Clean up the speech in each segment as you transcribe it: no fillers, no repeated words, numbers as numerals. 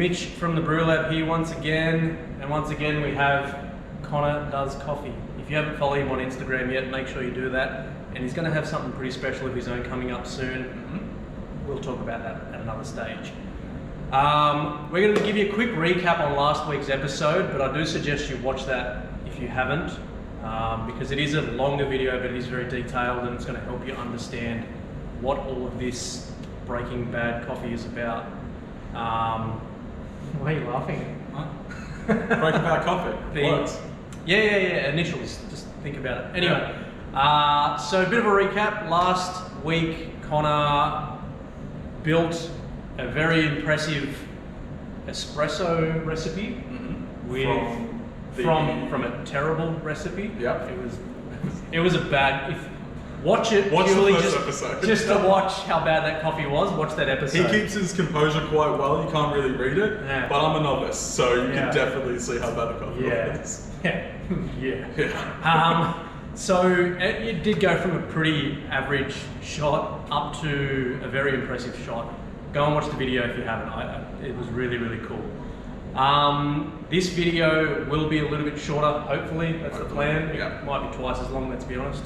Mitch from the Brew Lab here once again, and once again we have Connor Does Coffee. If you haven't followed him on Instagram yet, make sure you do that. And he's going to have something pretty special of his own coming up soon. We'll talk about that at another stage. We're going to give you a quick recap on last week's episode, but I do suggest you watch that if you haven't, because it is a longer video, but it is very detailed and it's going to help you understand what all of this Breaking Bad coffee is about. Why are you laughing? Huh? Breaking Bad coffee. Works. Yeah. Initials. Just think about it. Anyway, so a bit of a recap. Last week, Connor built a very impressive espresso recipe from a terrible recipe. Yep. It was a bad. Watch it purely just to watch how bad that coffee was. Watch that episode. He keeps his composure quite well. You can't really read it, but I'm a novice, so you can definitely see how bad the coffee was. Yeah. So it did go from a pretty average shot up to a very impressive shot. Go and watch the video if you haven't. It was really, really cool. This video will be a little bit shorter, hopefully. That's the plan. It might be twice as long, let's be honest.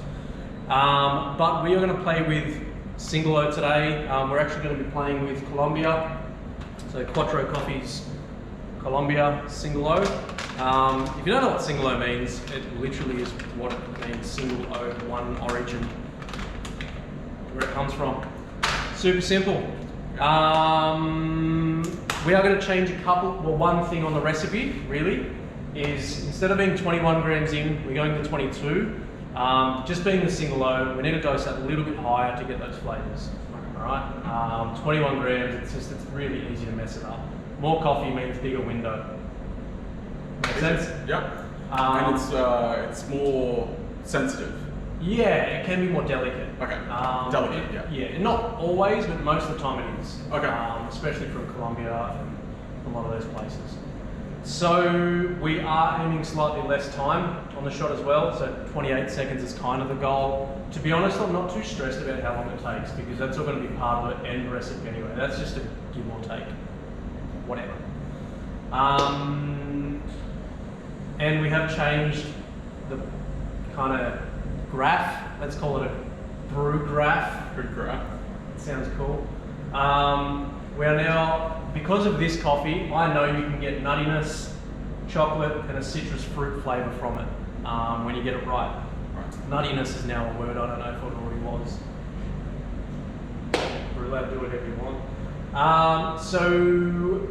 But we are going to play with single O today. We're actually going to be playing with Colombia. So Quattro Coffee's Colombia single O. If you don't know what single O means, it literally is what it means, single O, one origin, where it comes from. Super simple. We are going to change one thing on the recipe, really, is instead of being 21 grams in, we're going to 22. Just being the single O, we need to dose that a little bit higher to get those flavors. Alright, 21 grams, it's really easy to mess it up. More coffee means bigger window. Make sense? Yep. And it's more sensitive. Yeah, it can be more delicate. Okay. Delicate, Yeah, not always, but most of the time it is. Okay. Especially from Colombia and a lot of those places. So we are aiming slightly less time on the shot as well, so 28 seconds is kind of the goal. To be honest, I'm not too stressed about how long it takes because that's all going to be part of the end recipe anyway. That's just a give or take, whatever. And we have changed the kind of graph, let's call it a brew graph. Brew graph. Sounds cool. We are now, because of this coffee, I know you can get nuttiness, chocolate, and a citrus fruit flavour from it when you get it right. Nuttiness is now a word, I don't know if it already was. We're allowed to do whatever you want. So,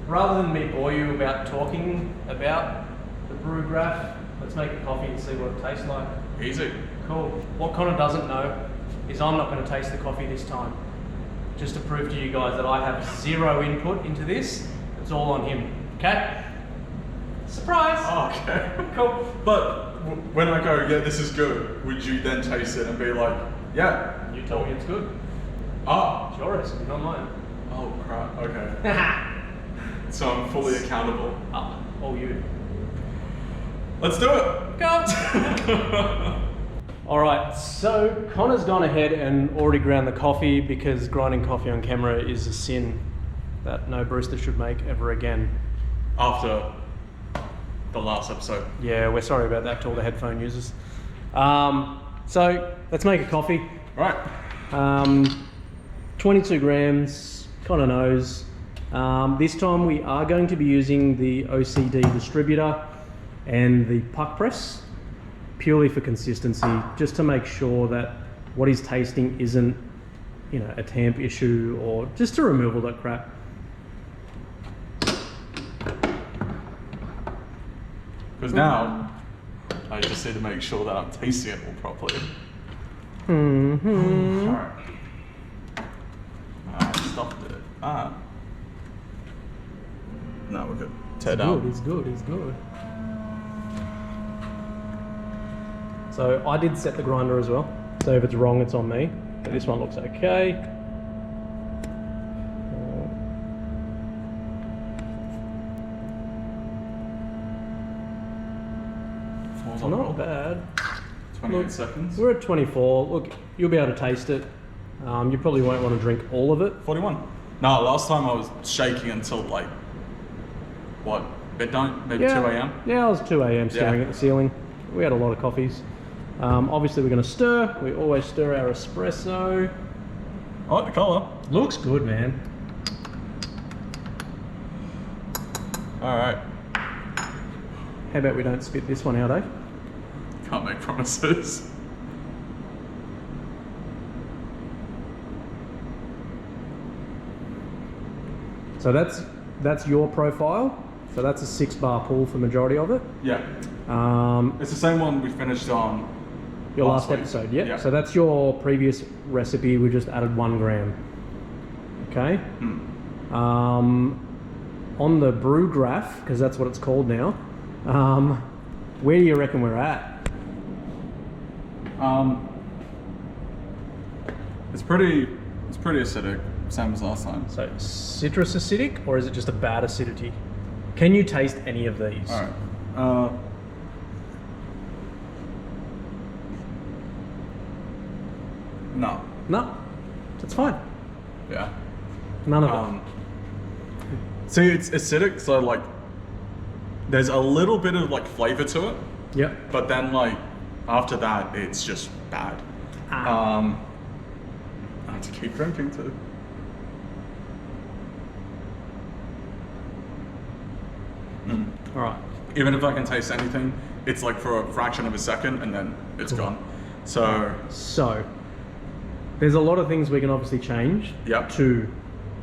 rather than me bore you about talking about the brew graph, let's make a coffee and see what it tastes like. Easy. Cool. What Connor doesn't know is I'm not going to taste the coffee this time. Just to prove to you guys that I have zero input into this. It's all on him. Okay? Surprise! Oh, okay. Cool. But when I go, yeah, this is good, would you then taste it and be like, yeah? You told me it's good. Ah. It's yours, not mine. Oh, crap. Okay. So I'm fully accountable. All you. Let's do it. Go! Alright, so Connor's gone ahead and already ground the coffee because grinding coffee on camera is a sin that no barista should make ever again. After the last episode. Yeah, we're sorry about that to all the headphone users. So let's make a coffee. Right. 22 grams, Connor knows. This time we are going to be using the OCD distributor and the puck press, purely for consistency, just to make sure that what he's tasting isn't, a tamp issue or just to remove all that crap. Because now, I just need to make sure that I'm tasting it all properly. Alright. Stopped it. No, we're good. Tear down. It's good. So I did set the grinder as well. So if it's wrong, it's on me. But this one looks okay. Not bad. 28 seconds. We're at 24. Look, you'll be able to taste it. You probably won't want to drink all of it. 41. No, last time I was shaking until like what, midnight, maybe 2 a.m.? Yeah, it was 2 a.m. staring at the ceiling. We had a lot of coffees. Obviously we're going to stir. We always stir our espresso. I like the colour. Looks good, man. Alright. How about we don't spit this one out, eh? Can't make promises. So that's your profile. So that's a 6-bar pull for majority of it. Yeah. It's the same one we finished on your last episode, yeah? So that's your previous recipe. We just added 1 gram. Okay. On the brew graph, because that's what it's called now, where do you reckon we're at? It's pretty acidic, same as last time. So citrus acidic, or is it just a bad acidity? Can you taste any of these? All right. No. No, that's fine. Yeah. None of them. See, it's acidic, so like, there's a little bit of like flavor to it. Yep. But then like, after that, it's just bad. I have to keep drinking too. All right. Even if I can taste anything, it's like for a fraction of a second and then it's gone. So there's a lot of things we can obviously change to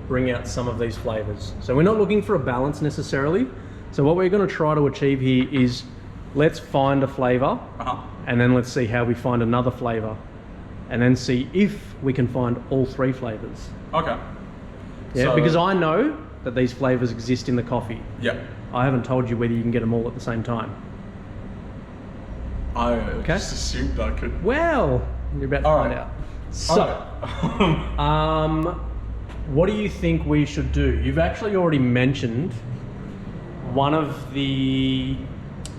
bring out some of these flavors. So we're not looking for a balance necessarily. So what we're going to try to achieve here is let's find a flavor and then let's see how we find another flavor and then see if we can find all 3 flavors. Okay. Yeah, so, because I know that these flavors exist in the coffee. Yeah. I haven't told you whether you can get them all at the same time. I just assumed I could. Well, you're about to find out. So, what do you think we should do? You've actually already mentioned one of the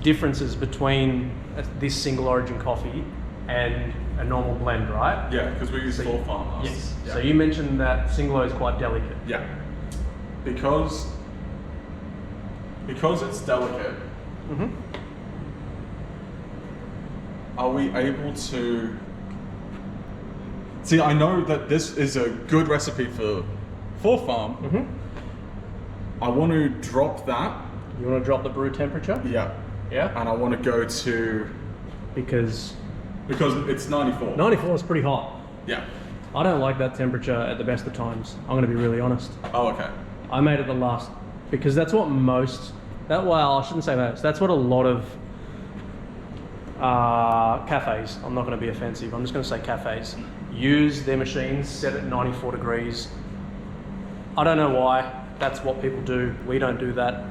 differences between this single origin coffee and a normal blend, right? Yeah, because we use full farmhouse. Yes. Yeah. So you mentioned that single is quite delicate. Yeah. Because it's delicate, are we able to... See, I know that this is a good recipe for farm. I want to drop that. You want to drop the brew temperature? Yeah. Yeah? And I want to go to... Because it's 94. 94 is pretty hot. Yeah. I don't like that temperature at the best of times. I'm going to be really honest. Oh, okay. I made it the last, because that's what most, I shouldn't say most, that's what a lot of cafes, I'm not going to be offensive, I'm just going to say cafes, use their machines set at 94 degrees. I don't know why, that's what people do, we don't do that.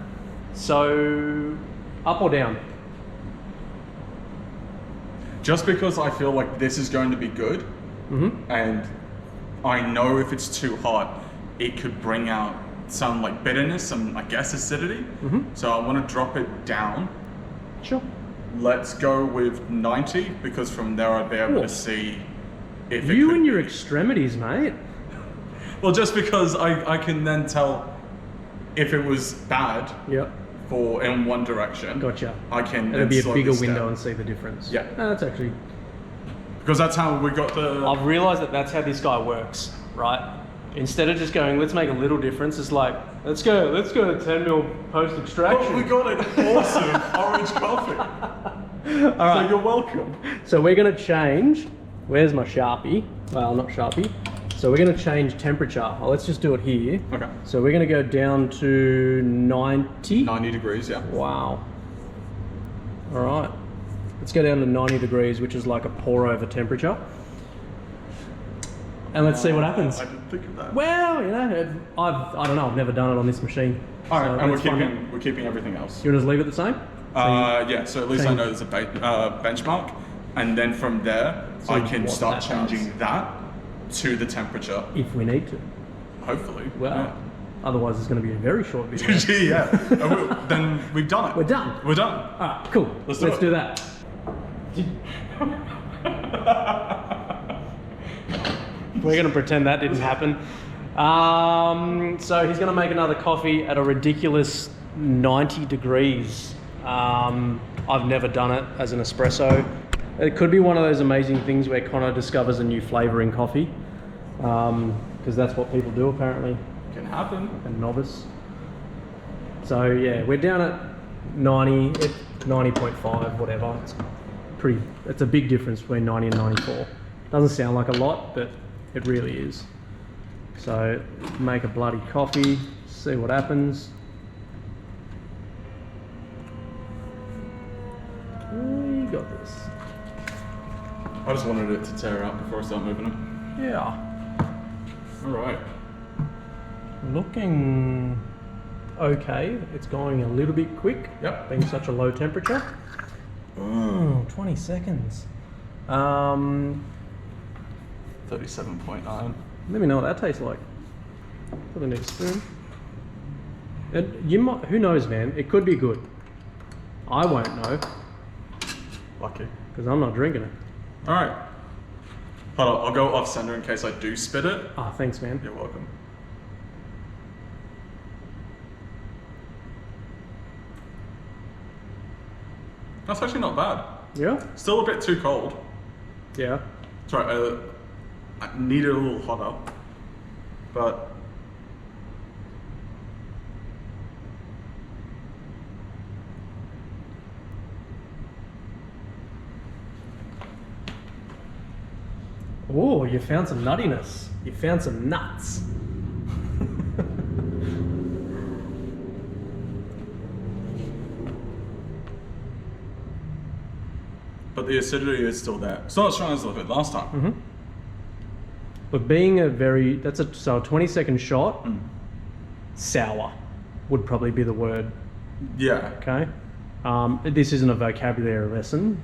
So, up or down? Just because I feel like this is going to be good, and I know if it's too hot, it could bring out some like bitterness, some I guess acidity. So I want to drop it down. Sure. Let's go with 90 because from there I'd be able to see if you and your extremities, mate. Well, just because I can then tell if it was bad. Yep. For in one direction. Gotcha. I can. It'll be a bigger window and see the difference. Yeah. No, that's actually. Because that's how we got the. I've realised that that's how this guy works, right? Instead of just going, let's make a little difference, it's like, let's go to 10 mil post extraction. Oh, we got an awesome orange coffee. All right. So you're welcome. So we're going to change. Where's my Sharpie? Well, not Sharpie. So we're going to change temperature. Oh, let's just do it here. Okay. So we're going to go down to 90. 90 degrees, yeah. Wow. All right. Let's go down to 90 degrees, which is like a pour over temperature. And let's see what happens. I didn't think of that. Well, you know, I don't know. I've never done it on this machine. All right, So and we're keeping everything else. You want to just leave it the same? Yeah. So at least I know there's a benchmark, and then from there I can start changing that to the temperature if we need to. Hopefully. Well, otherwise it's going to be a very short video. Yeah. Then we've done it. We're done. We're done. All right, cool. Let's do that. We're going to pretend that didn't happen. So he's going to make another coffee at a ridiculous 90 degrees. I've never done it as an espresso. It could be one of those amazing things where Connor discovers a new flavor in coffee, because that's what people do apparently. Can happen. A novice. So yeah, we're down at 90, 90.5, whatever. It's a big difference between 90 and 94. Doesn't sound like a lot, but it really is. So make a bloody coffee, see what happens. You got this. I just wanted it to tear out before I start moving them. Yeah. All right. Looking okay. It's going a little bit quick. Yep. Being such a low temperature. 20 seconds. 37.9. Let me know what that tastes like. For the next spoon. Who knows, man? It could be good. I won't know. Lucky. Because I'm not drinking it. All right. Hold on, I'll go off center in case I do spit it. Ah, thanks, man. You're welcome. That's actually not bad. Yeah? Still a bit too cold. Yeah. Sorry, I need it a little hotter. But oh, you found some nuttiness. You found some nuts. but the acidity is still there. It's not as strong as it did last time. Mm-hmm. But being a 20-second shot, sour would probably be the word. Yeah. Okay. This isn't a vocabulary lesson.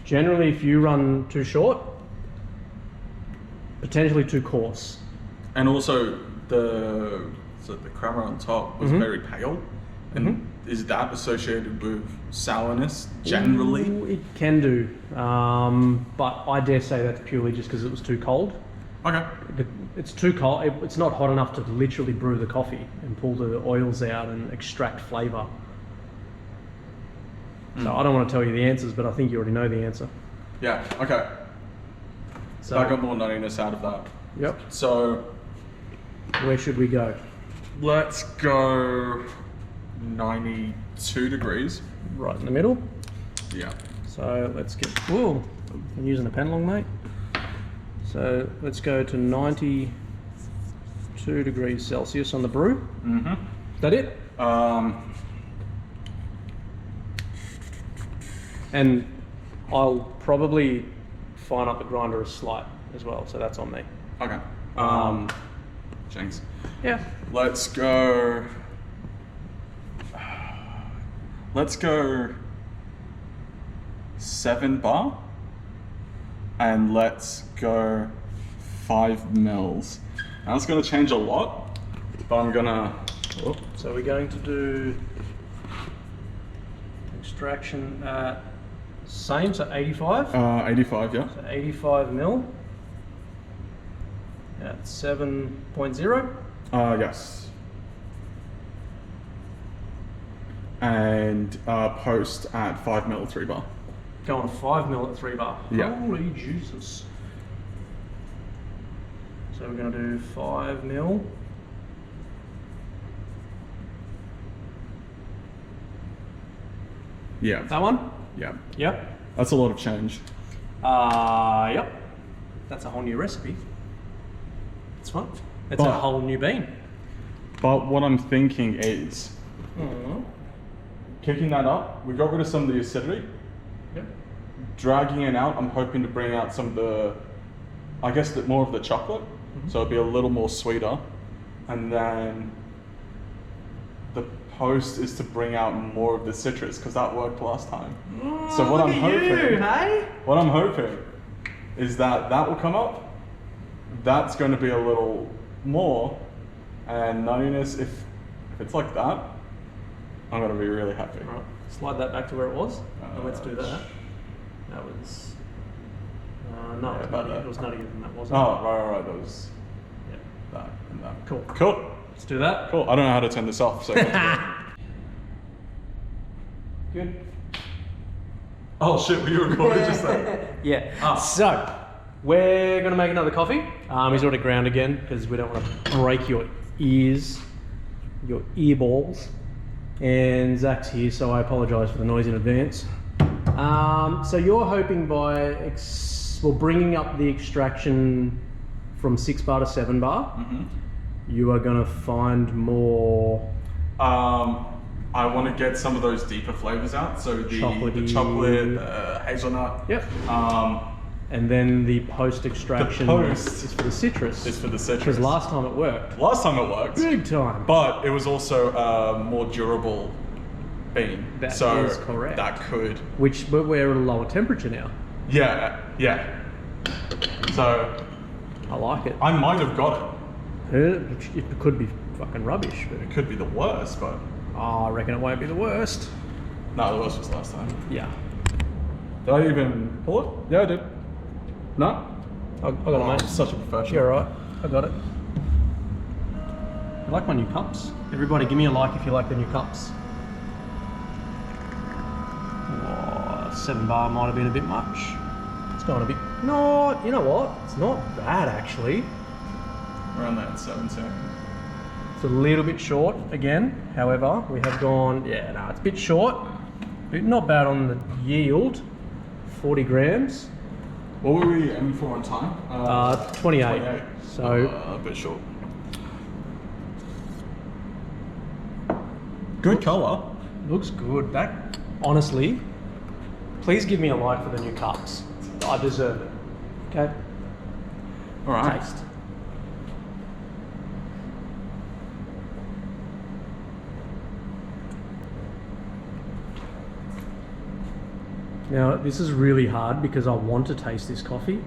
Generally, if you run too short, potentially too coarse. And also the crema on top was very pale. And is that associated with sourness generally? Ooh, it can do, but I dare say that's purely just because it was too cold. Okay. It's too cold. It's not hot enough to literally brew the coffee and pull the oils out and extract flavour. So I don't want to tell you the answers, but I think you already know the answer. Yeah. Okay. So I got more nuttiness out of that. Yep. So where should we go? let's go 92 degrees. Right in the middle. Yeah. So let's get, whoa, I'm using a pen long, mate. So let's go to 92 degrees Celsius on the brew. Mm-hmm. Is that it? And I'll probably fine up the grinder a slight as well, so that's on me. Okay. Jinx. Yeah. Let's go 7 bar, and let's go 5 mils. Now it's gonna change a lot, but I'm gonna. Oh, so we're going to do extraction at same, so 85. 85, yeah. So 85 mil at 7.0. Yes. And post at 5 mil 3 bar. Going 5 mil at 3 bar. Yeah. Holy Jesus. So we're going to do 5 mil. Yeah. That one? Yeah. Yep. That's a lot of change. Yep. That's a whole new recipe. It's fun. It's a whole new bean. But what I'm thinking is, kicking that up, we got rid of some of the acidity. Yep. Dragging it out, I'm hoping to bring out some of the, I guess, more of the chocolate. So it'll be a little more sweeter. And then the post is to bring out more of the citrus, because that worked last time. So what I'm hoping, what I'm hoping is that will come up. That's going to be a little more, and nuttiness, if it's like that, I'm going to be really happy. Right. Slide that back to where it was, and let's do that. That was, no, it was nutty. It was nuttier than that, wasn't it? Oh, right, that was that and that. Cool. Cool. Let's do that. Cool. I don't know how to turn this off, so. Good. Oh shit, were you recording just then? Yeah. Ah. So, we're going to make another coffee. He's already ground again because we don't want to break your ears, your ear balls. And Zach's here, so I apologise for the noise in advance. So you're hoping by bringing up the extraction from 6 bar to 7 bar, you are going to find more... I want to get some of those deeper flavors out. So the chocolate, hazelnut. Yep. And then the post-extraction is for the citrus. It's for the citrus. Because last time it worked. Last time it worked. Big time. But it was also a more durable bean. That is correct. That could. But we're at a lower temperature now. Yeah, yeah. So. I like it. I might have got it. It could be fucking rubbish. But it could be the worst, but. Oh, I reckon it won't be the worst. No, the worst was last time. Yeah. Did I even pull it? Yeah, I did. No? I got it, mate. Such a professional. You're alright. I got it. I like my new cups. Everybody give me a like if you like the new cups. Oh, 7 bar might have been a bit much. It's going a bit... No, you know what? It's not bad, actually. Around that 7 too. It's a little bit short again. However, we have gone... Yeah, no, it's a bit short. But not bad on the yield. 40 grams. What were we aiming for on time? 28. So a bit short. Good colour. Looks good. That honestly, please give me a like for the new cups. I deserve it. Okay. All right. Taste. Now, this is really hard because I want to taste this coffee.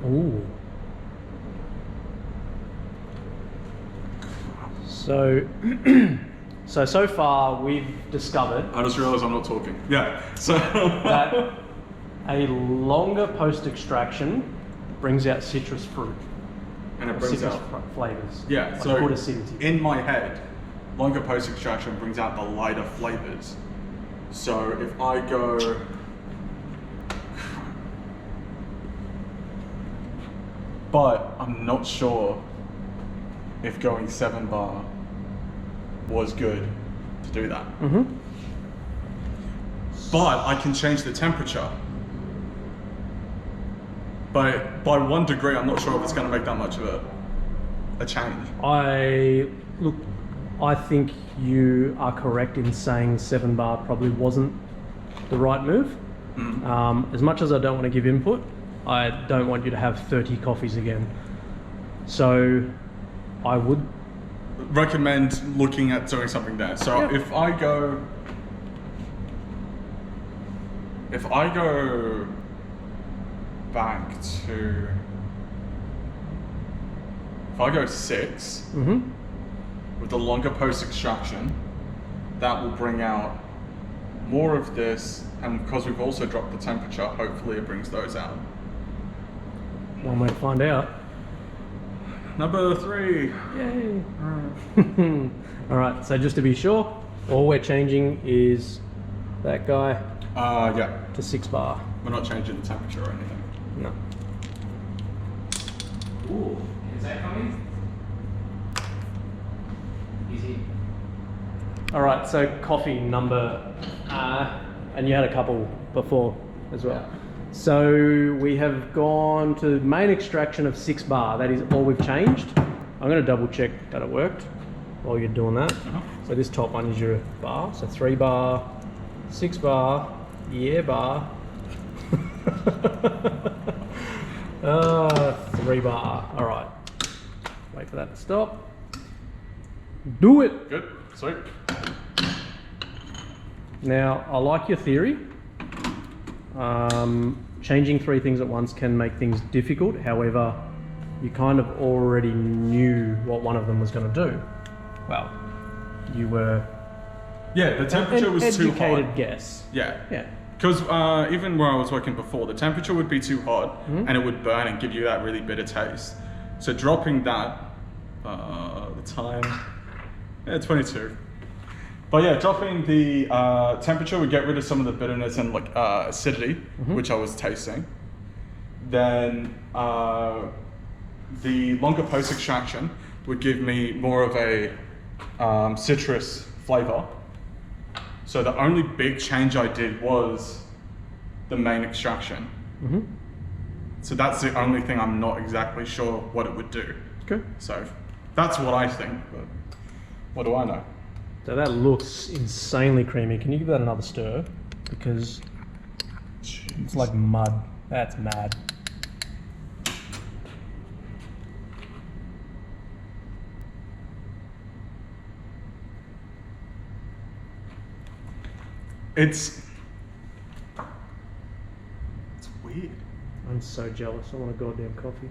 Ooh. So far we've discovered... I just realised I'm not talking. Yeah. So that a longer post-extraction brings out citrus fruit. And it brings out flavors. Yeah, like so good acidity. In my head, longer post-extraction brings out the lighter flavors. So if I go... But I'm not sure if going 7 bar was good to do that. But I can change the temperature. By 1 degree, I'm not sure if it's going to make that much of a change. I think you are correct in saying 7 bar probably wasn't the right move. As much as I don't want to give input, I don't want you to have 30 coffees again. So I would recommend looking at doing something there. So yep. if I go back to, if I go 6 with the longer post extraction, that will bring out more of this, and because we've also dropped the temperature, hopefully it brings those out. One way to find out. Number 3. Yay. All right, so just to be sure, all we're changing is that guy yeah. to 6 bar. We're not changing the temperature or anything. No. Ooh, is that coming? Easy. All right, so coffee number, and you had a couple before as well. Yeah. So we have gone to main extraction of 6 bar. That is all we've changed. I'm going to double check that it worked while you're doing that. So this top one is your bar. So 3 bar, 6 bar, yeah bar. 3 bar. All right. Wait for that to stop. Do it. Good. Sweet. Now, I like your theory. Changing 3 things at once can make things difficult. However, you kind of already knew what one of them was going to do. Well, you were... Yeah, the temperature was too hot. Educated guess. Yeah. Yeah. Because even where I was working before, the temperature would be too hot and it would burn and give you that really bitter taste. So dropping that, the time, 22. But yeah, dropping the temperature would get rid of some of the bitterness and like acidity, which I was tasting. Then the longer post extraction would give me more of a citrus flavor. So the only big change I did was the main extraction. So that's the only thing I'm not exactly sure what it would do. Okay. So that's what I think, but what do I know? So that looks insanely creamy. Can you give that another stir? Because it's like mud. That's mad. It's weird. I'm so jealous. I want a goddamn coffee.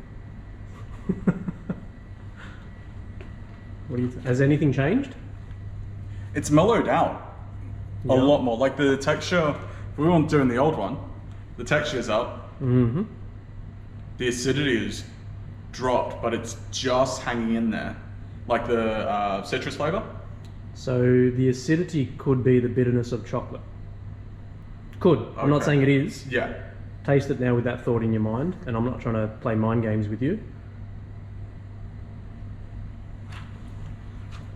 What do you has anything changed? It's mellowed out a lot more. Like the texture, we weren't doing the old one. The texture is up. The acidity is dropped, but it's just hanging in there. Like the citrus flavor. So the acidity could be the bitterness of chocolate. Could. I'm not saying it is. Yeah. Taste it now with that thought in your mind, and I'm not trying to play mind games with you.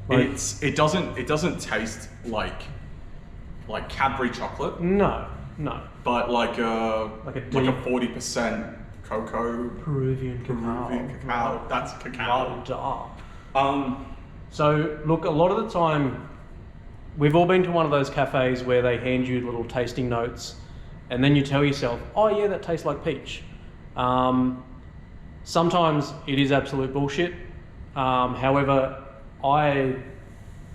Like, it doesn't taste like Cadbury chocolate. No. But like a deep 40% cocoa. Peruvian cacao. That's cacao. So look, a lot of the time, we've all been to one of those cafes where they hand you little tasting notes, and then you tell yourself, oh yeah, that tastes like peach. Sometimes it is absolute bullshit. However, I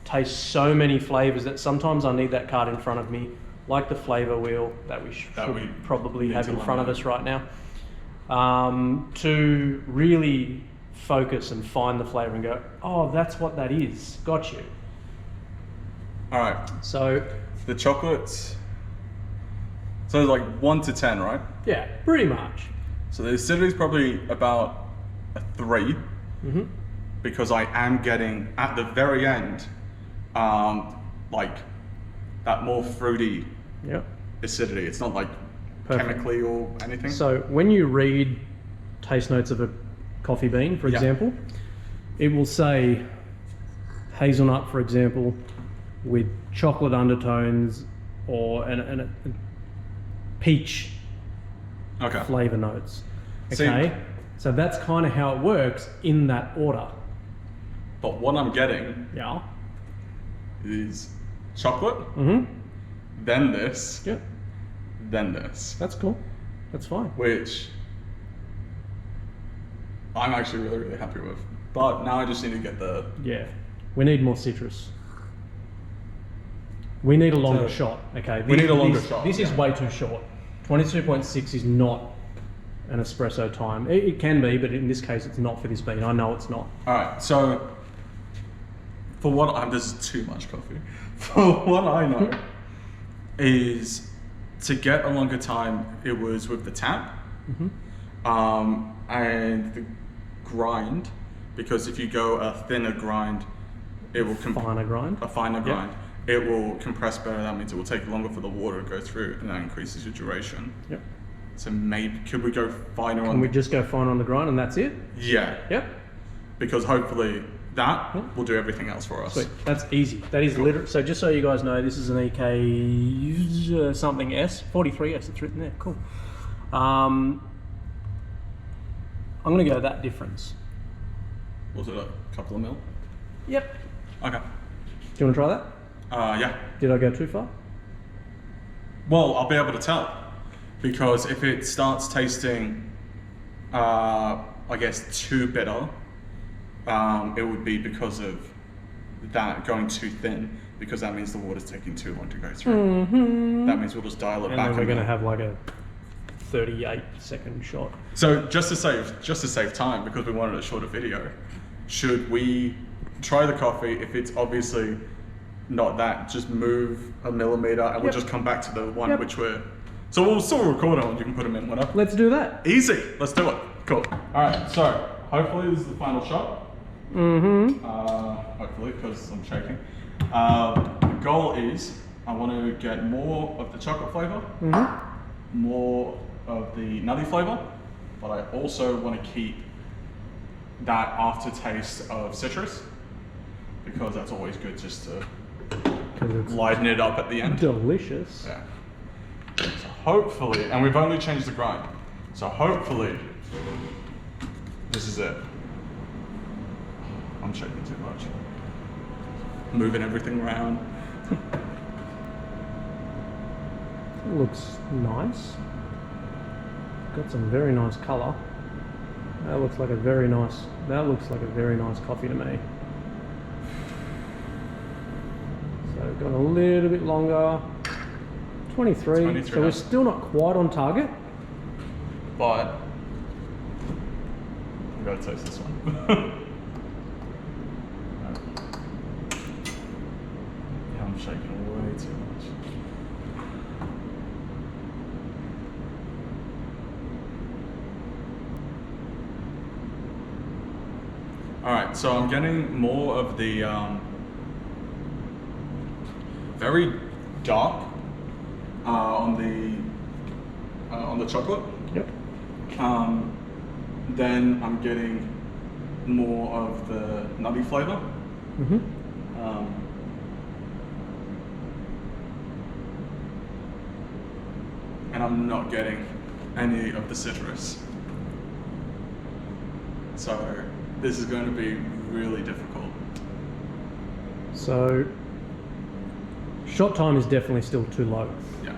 taste so many flavors that sometimes I need that card in front of me, like the flavor wheel that we should probably have in front of us right now, to really focus and find the flavor and go, oh, that's what that is. Got you. All right. So the chocolates. So like 1 to 10, right? Yeah, pretty much. So the acidity is probably about a 3, because I am getting at the very end, like that more fruity acidity. It's not like chemically or anything. So when you read taste notes of a coffee bean, for example, it will say hazelnut, for example, with chocolate undertones or a peach flavor notes. Okay, so that's kind of how it works in that order. But what I'm getting is chocolate, then this, then this. That's cool. That's fine. Which I'm actually really, really happy with. But now I just need to get the... Yeah. We need more citrus. We need a longer shot, okay? We need a longer shot. This is way too short. 22.6 is not an espresso time. It can be, but in this case, it's not for this bean. I know it's not. All right, so for what this is too much coffee. For what I know is to get a longer time, it was with the tap and the grind, because if you go a thinner grind, it will finer grind. A finer grind. It will compress better. That means it will take longer for the water to go through, and that increases your duration. Yep. So maybe could we go finer on? Can we just go finer on the grind and that's it? Yeah. Yep. Because hopefully that will do everything else for us. Sweet. That's easy. That is literally. So just so you guys know, this is an EK something S 43S. It's written there. Cool. I'm gonna go that difference. Was it a couple of mil? Yep. Okay. Do you want to try that? Yeah. Did I go too far? Well, I'll be able to tell, because if it starts tasting, I guess, too bitter, it would be because of that going too thin, because that means the water's taking too long to go through. That means we'll just dial it back. And then we're going to have like a 38-second shot. So just to save time, because we wanted a shorter video, should we try the coffee? If it's obviously not that, just move a millimeter, and we'll just come back to the one which we're So we'll still record it and you can put them in whenever. Let's do that. Easy. Let's do it. Cool. All right. So hopefully this is the final shot. Mm-hmm. Hopefully, because I'm shaking. The goal is I want to get more of the chocolate flavor, more of the nutty flavor, but I also want to keep that aftertaste of citrus because that's always good just to lighten it up at the end. Delicious. Yeah. So hopefully, and we've only changed the grind, so hopefully this is it. I'm shaking too much. Moving everything around. Looks nice. Got some very nice colour. That looks like a very nice coffee to me. So we've gone a little bit longer. 23. So we're still not quite on target. But I've got to taste this one. Yeah, I'm shaking way too much. Alright, so I'm getting more of the very dark on the chocolate. Yep. Then I'm getting more of the nutty flavor. And I'm not getting any of the citrus. So this is going to be really difficult. So shot time is definitely still too low. Yeah.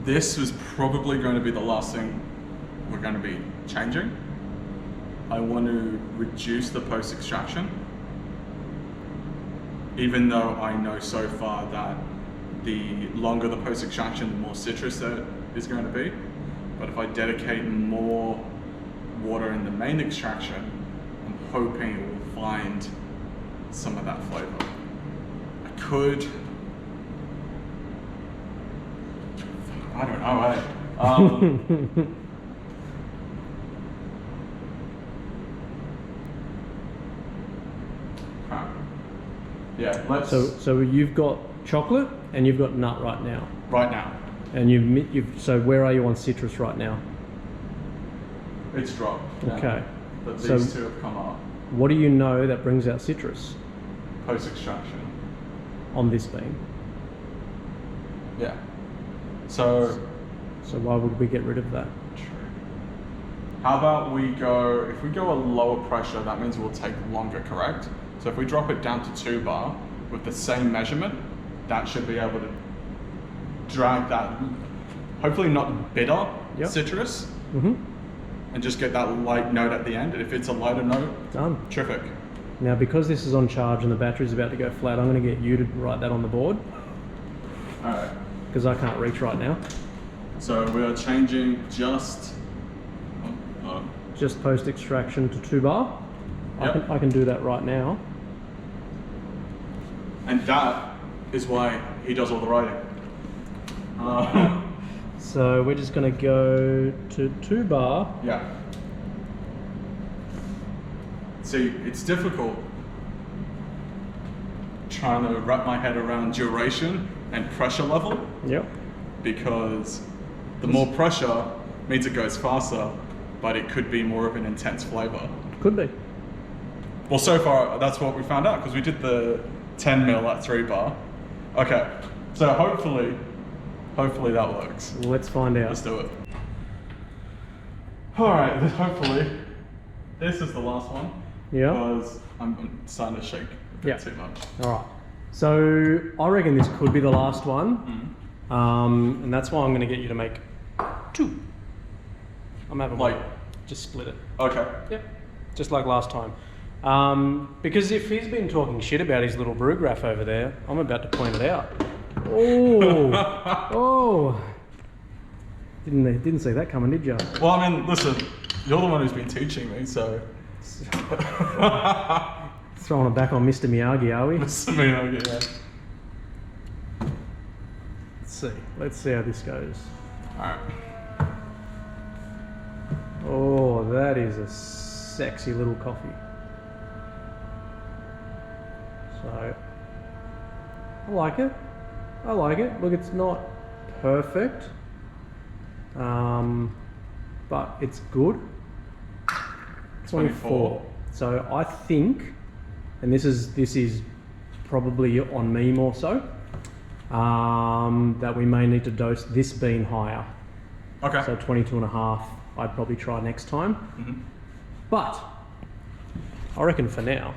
This was probably going to be the last thing we're going to be changing. I want to reduce the post-extraction, even though I know so far that the longer the post-extraction, the more citrus there is going to be. But if I dedicate more water in the main extraction, I'm hoping it will find some of that flavor. I could, I don't know, yeah, let's. So you've got chocolate and you've got nut right now. Right now. And so where are you on citrus right now? It's dropped. Yeah. Okay. But these two have come up. What do you know that brings out citrus? Post-extraction. On this bean. Yeah. So why would we get rid of that? True. How about if we go a lower pressure, that means it will take longer, correct? So if we drop it down to 2 bar with the same measurement, that should be able to drag that, hopefully not bitter citrus, and just get that light note at the end. And if it's a lighter note, done. Terrific. Now, because this is on charge and the battery's about to go flat, I'm going to get you to write that on the board. All right. Because I can't reach right now. So we are changing just post extraction to 2 bar. Yep. I can do that right now. And that is why he does all the writing. So we're just going to go to 2 bar. Yeah. See, it's difficult trying to wrap my head around duration and pressure level. Yep. Because the more pressure means it goes faster, but it could be more of an intense flavor. Could be. Well, so far that's what we found out because we did the 10 mil at 3 bar. Okay, so hopefully that works. Let's find out. Let's do it. All right, hopefully this is the last one. Yeah. Because I'm starting to shake a bit too much. All right. So I reckon this could be the last one. And that's why I'm going to get you to make 2. I'm having just split it. Okay. Yep. Just like last time. Because if he's been talking shit about his little brew graph over there, I'm about to point it out. Oh, oh! Didn't see that coming, did you? Well, I mean, listen, you're the one who's been teaching me, so. Throwing it back on Mr. Miyagi, are we? Mr. Miyagi, yeah. Let's see how this goes. Alright. Oh, that is a sexy little coffee. So, I like it. Look, it's not perfect, but it's good. 24. So I think, and this is probably on me more so, that we may need to dose this bean higher. Okay. So 22.5, I'd probably try next time. Mm-hmm. But I reckon for now,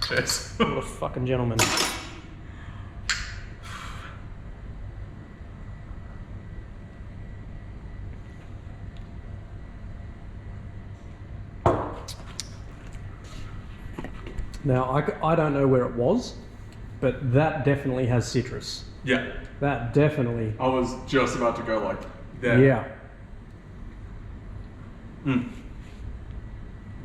cheers. what a fucking gentleman. Now, I don't know where it was, but that definitely has citrus. Yeah. That definitely. I was just about to go like there. Yeah.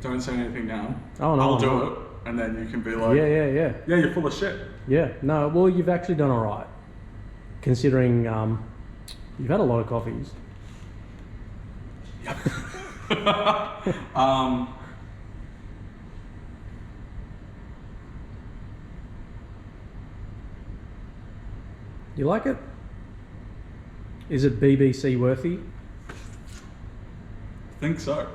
Don't say anything now. Oh, no. I'll do it, and then you can be like, Yeah. yeah, you're full of shit. Yeah. No, well, you've actually done all right, considering you've had a lot of coffees. You like it? Is it BBC worthy? I think so.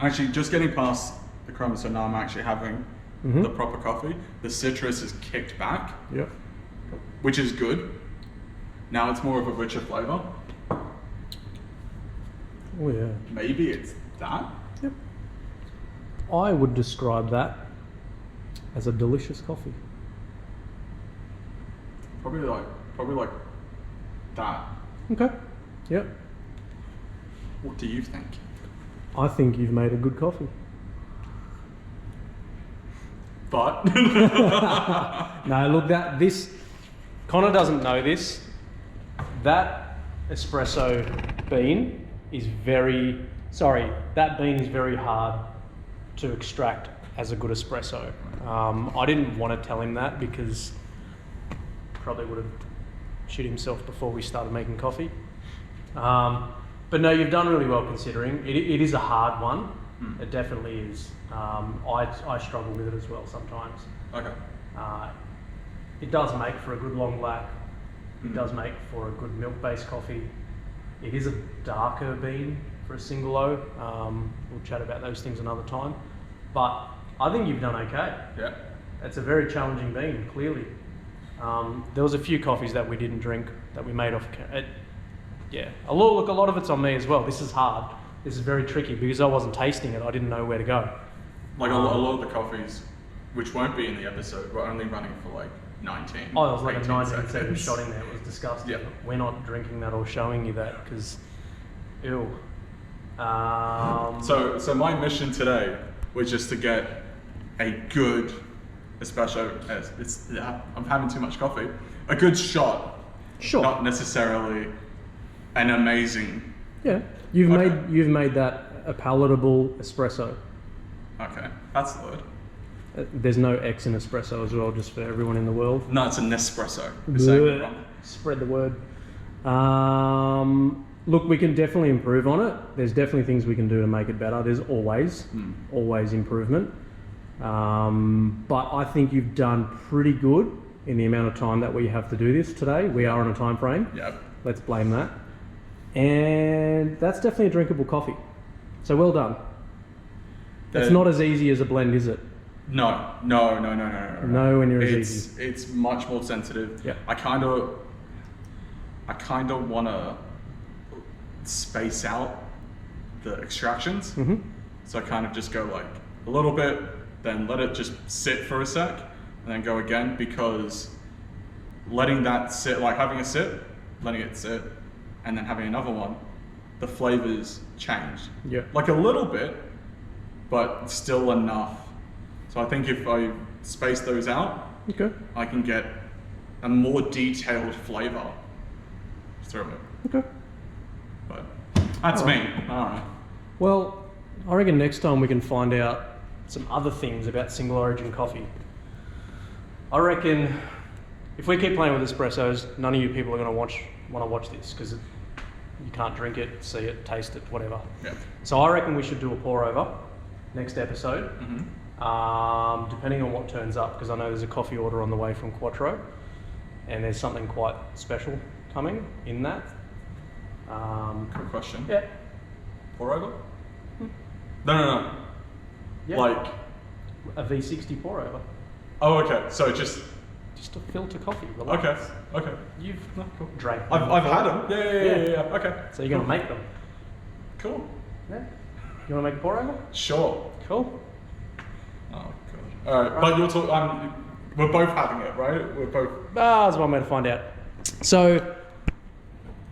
Actually, just getting past the crumbs, so now I'm actually having the proper coffee. The citrus is kicked back, Yep. which is good. Now it's more of a richer flavor. Oh yeah. Maybe it's that. Yep. I would describe that as a delicious coffee. Probably like that. Okay. Yep. What do you think? I think you've made a good coffee. But No, look, this Connor doesn't know this. That espresso bean is that bean is very hard to extract as a good espresso. I didn't want to tell him that because probably would have shit himself before we started making coffee. But no, you've done really well considering. It is a hard one. It definitely is. I struggle with it as well sometimes. okay. It does make for a good long black. It does make for a good milk-based coffee. It is a darker bean for a single O. We'll chat about those things another time. But I think you've done okay. Yeah. It's a very challenging bean, clearly. There was a few coffees that we didn't drink that we made off. A lot of it's on me as well. This is hard. This is very tricky because I wasn't tasting it. I didn't know where to go. Like a lot of the coffees, which won't be in the episode, were only running for like 19. Oh, there was like a 18 19-second seconds. shot in there. It was disgusting. Yeah. We're not drinking that or showing you that because, ew. So my mission today was just to get a good espresso. I'm having too much coffee. A good shot. Sure. Not necessarily an amazing. Yeah. You've Okay. made that a palatable espresso. Okay, that's the word. There's no X in espresso as well, just for everyone in the world. No, it's a Nespresso. You're saying it wrong. Spread the word. Look, we can definitely improve on it. There's definitely things we can do to make it better. There's always improvement. But I think you've done pretty good in the amount of time that we have to do this today. We are on a time frame. Yep. Let's blame that. And that's definitely a drinkable coffee. So well done. It's not as easy as a blend, is it? No. No, when you're as easy. It's much more sensitive. Yeah. I kind of want to space out the extractions. So I kind of just go like a little bit, then let it just sit for a sec, and then go again, because letting that sit, like having a sip, letting it sit, and then having another one, the flavors change. Yeah. Like a little bit, but still enough. So I think if I space those out, Okay. I can get a more detailed flavor through it. Okay. But that's me. All right. Well, I reckon next time we can find out some other things about single origin coffee. I reckon if we keep playing with espressos, none of you people are going to want to watch this because you can't drink it, see it, taste it, whatever. Yeah. So I reckon we should do a pour over next episode, depending on what turns up, because I know there's a coffee order on the way from Quattro, and there's something quite special coming in that. Quick question. Yeah. Pour over? No. Yeah. Like A V60 pour over. Oh, okay. So just a filter coffee. Relax. Okay. You've drank. I've had them. Yeah. Okay. So you're gonna make them. Cool. Yeah. You wanna make a pour over? Sure. Cool. Oh god. All right. But you're talking. We're both having it, right? We're both. That's one way to find out. So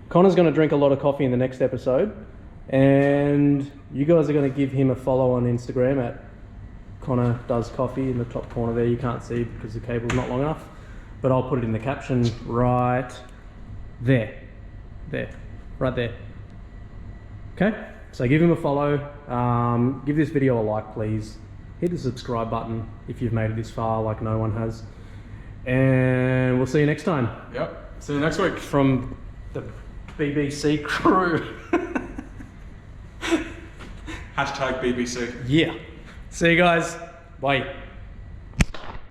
Connor's gonna drink a lot of coffee in the next episode, and you guys are gonna give him a follow on Instagram at Connor Does Coffee in the top corner there. You can't see because the cable's not long enough, but I'll put it in the caption right there. Right there. Okay, so give him a follow. Give this video a like, please. Hit the subscribe button if you've made it this far, like no one has. And we'll see you next time. Yep. See you next week. From the BBC crew. #BBC. Yeah. See you guys. Bye.